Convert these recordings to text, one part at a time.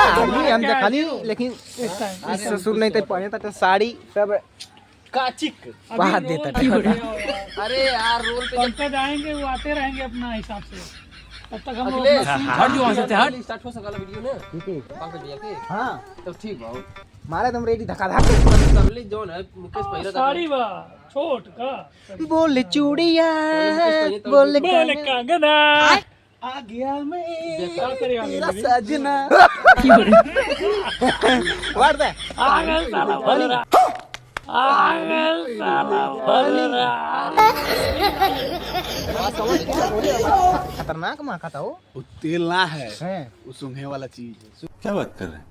आदमी हम देखा नहीं, लेकिन ससुर नहीं तो पहने था साड़ी सब काचिक बात देता था। अरे यार रोल पे जब जाएंगे वो आते रहेंगे अपना हिसाब से, तब तक हम लोग हट जो वहां से हट स्टार्ट हो सकला वीडियो ने ठीक है पंकज भैया के हाँ तो ठीक बा मारे तुम रेडी धक्का धक कर ले जोन है मुकेश पहिरा था साड़ी बा छोट का बोल चूड़िया बोल बोले कंगना आ गया मैं क्या करेगा तेरा सजना वाड़ दे आगल साला बोल रहा आगल साला बोल रहा खतरनाक माँ खाता हो वो तेल ना है, हैं वो सूंघने वाला चीज है। क्या बात कर रहे हैं?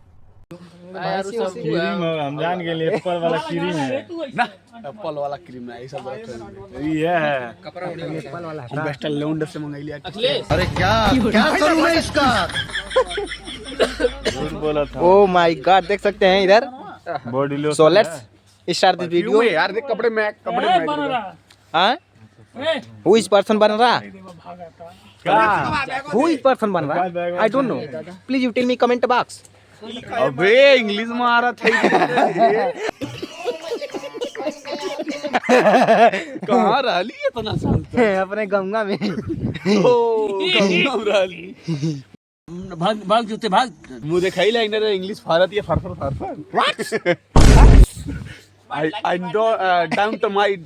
हम जान के लिए एप्पल वाला क्रीम है ना एप्पल वाला क्रीम है, ऐसा बात है। ये है कपड़ा उड़े एप्पल वाला हम बेस्टल लौंडर से मंगाई लिया। अखिलेश अरे क्या करूं मैं इसका? झूठ बोला था। ओ माय गॉड देख सकते हैं इधर। Body lotion so let's start this video. यार देख कपड़े में बन रहा हाँ है हु इज पर्सन बन रहा भागा था क्या? हु इज पर्सन बन रहा I don't know please you tell me comment box. अबे इंग्लिश में आ रहा था कहाँ रही इतना साल तक? अपने गंगा में ओ कहाँ रही? भाग भाग जूते भाग मुझे खाई लाइन रे इंग्लिश फारत ये फर what I don't my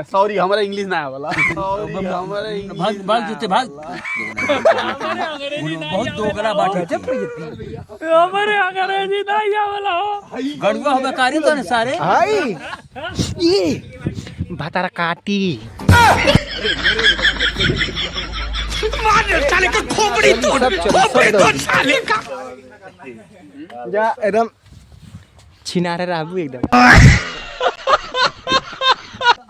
sorry हमारा इंग्लिश ना है वाला सॉरी हमारा इंग्लिश भाग भाग जूते भाग हमारे अंग्रेजी नहीं बहुत दोगला बात है हमारे अंग्रेजी नहीं आवला हो गड़ुआ हो बेकारी तो न सारे हाय ये भतारा काटी साले का खोपड़ी तोड़ साले का। जा एकदम छिनारे राबू एकदम।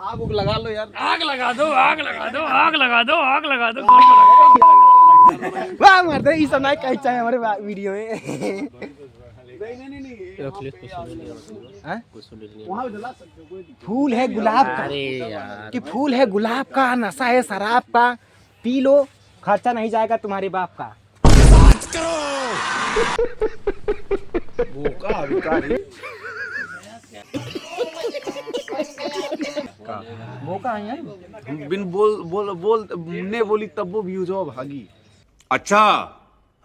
आग उग लगा लो यार। आग लगा दो आग लगा दो आग लगा दो आग लगा दो वाह मारते ये सब नहीं कह चाहे हमारे वीडियो में। हाँ? वहाँ पे जला सकते हो कोई दिक्कत फूल है गुलाब का कि फूल है गुलाब का, नशा है शराब का, पी लो खर्चा नहीं जाएगा तुम्हारे बाप का। वो का भिखारी वो कहाँ है? बिन बोल ने बोली तब वो व्यूज हो भागी। अच्छा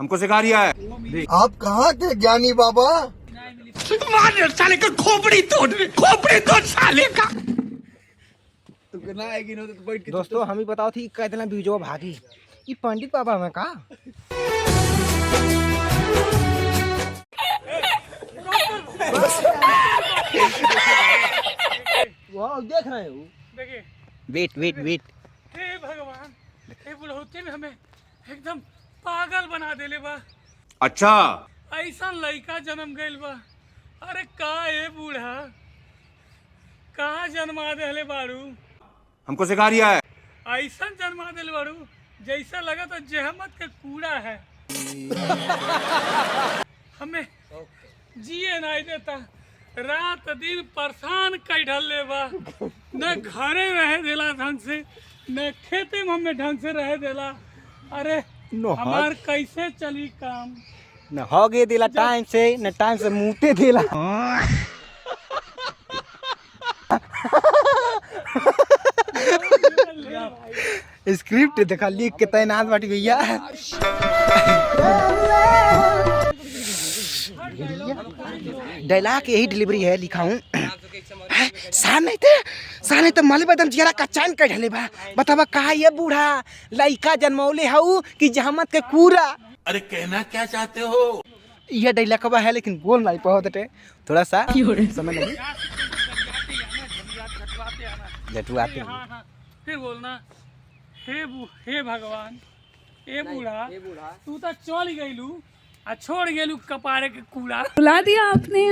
हमको सिखा रिया है। आप कहाँ के ज्ञानी बाबा? मार साले का खोपड़ी तोड़ साले का। तो कहना है कि ना तो बैठ के दोस्तों हम ही बताओ थी कह देना बीजो भागी ये पंडित बाबा में का वाह देख रहे हो देखिए वेट वेट वेट हे भगवान हे बुढ़ौती में हमें एकदम पागल बना देले बा। अच्छा ऐसा लड़का जन्म गइल बा। अरे का ए बूढ़ा कहाँ जन्मा देले बारू? हमको सिखा रिया है। ऐसा जन्मा देले बारू जैसा लगा तो जहमत के कूड़ा है। हमें जिए नहीं देता, रात दिन परेशान कर ढले बा। न घरे रहे देला ढंग से, न खेते में हमें ढंग से रहे देला। अरे हमार कैसे चली काम? न हो गए दिला टाइम से न टाइम से मुँहते दिला। स्क्रिप्ट देखा लिख के तैनात बाटी भैया। डायलॉग यही डिलीवरी है लिखा हूँ। साने तो माले बदम जियारा का चैन कर ढले बा। बतावा कहा ये बूढ़ा लइका जन्मौले हऊ कि जहमत के कूड़ा। अरे कहना क्या चाहते हो? यह डायलॉग है लेकिन बोल नहीं पाते थोड़ा सा समय लगे जटुआते हैं। हाँ, फिर बोलना हे भगवान ए बूढ़ा तू तो चल गइलू आ छोड़ गेलू कपारे के कूड़ा। बुला दिया आपने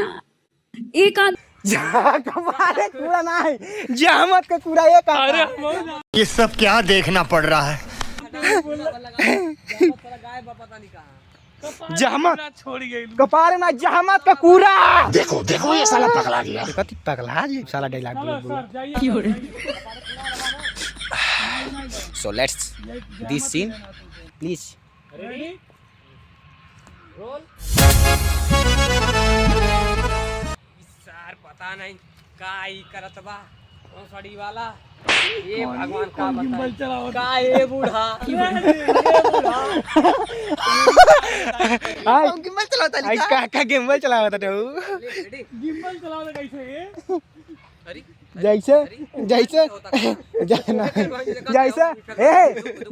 एक कपारे कूड़ा ना है जहमत का कूड़ा एक अरे ये सब क्या देखना पड़ रहा है? जहमत छोड़ गइलू कपारे ना जहमत का कूड़ा। देखो ये साला पगला गया। कति पगला जी साला डायलॉग बोल बोल। सर जाइए So let's this scene please. Ready roll पता नहीं का ही करत बा सड़ी वाला ये भगवान का बताए का ये बूढ़ा गिम्बल चलाता है का गिम्बल चलाता है गिम्बल चलाओ कैसे ये जैसे जैसे जैसे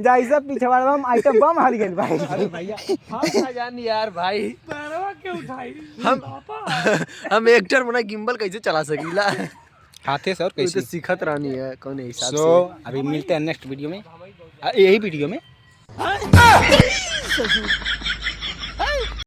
जैसे पिछवाड़ा में आइटम बम हार गेल भाई अरे भैया हम जान यार भाई पैरवा के उठाई हम एक्टर बना गिम्बल कैसे चला सकीला हाथे से और कैसे कैसे सीखत रानी है कौन हिसाब सो अभी मिलते हैं नेक्स्ट वीडियो में यही वीडियो में